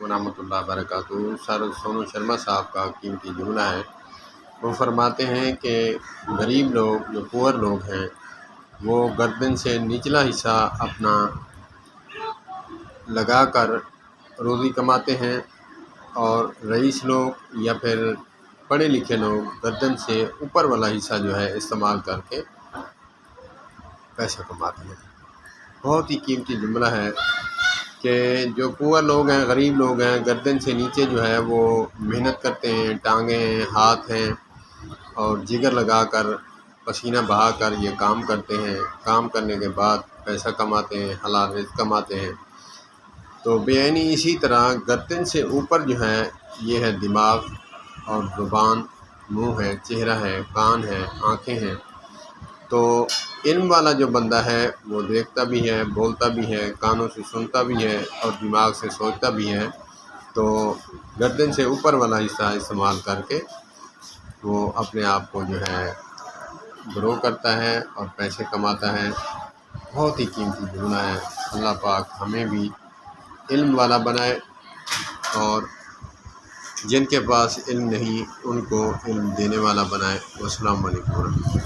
ورحمۃ اللہ وبرکاتہ۔ سر سونو شرما صاحب کا قیمتی جملہ ہے۔ وہ فرماتے ہیں کہ غریب لوگ، جو پور لوگ ہیں، وہ گردن سے نچلا حصہ اپنا لگا کر روزی کماتے ہیں، اور رئیس لوگ یا پھر پڑھے لکھے لوگ گردن سے اوپر والا حصہ جو ہے استعمال کر کے پیسہ کماتے ہیں۔ بہت ہی قیمتی جملہ ہے کہ جو پور لوگ ہیں، غریب لوگ ہیں، گردن سے نیچے جو ہے وہ محنت کرتے ہیں، ٹانگیں ہیں، ہاتھ ہیں، اور جگر لگا کر، پسینہ بہا کر یہ کام کرتے ہیں۔ کام کرنے کے بعد پیسہ کماتے ہیں، حلال رزق کماتے ہیں۔ تو بے عینی اسی طرح گردن سے اوپر جو ہے یہ ہے دماغ اور زبان، منہ ہے، چہرہ ہے، کان ہے، آنکھیں ہیں۔ تو علم والا جو بندہ ہے وہ دیکھتا بھی ہے، بولتا بھی ہے، کانوں سے سنتا بھی ہے، اور دماغ سے سوچتا بھی ہے۔ تو گردن سے اوپر والا حصہ استعمال کر کے وہ اپنے آپ کو جو ہے گرو کرتا ہے اور پیسے کماتا ہے۔ بہت ہی قیمتی جملہ ہے۔ اللہ پاک ہمیں بھی علم والا بنائے، اور جن کے پاس علم نہیں ان کو علم دینے والا بنائے۔ والسلام علیکم ورحمۃ اللہ۔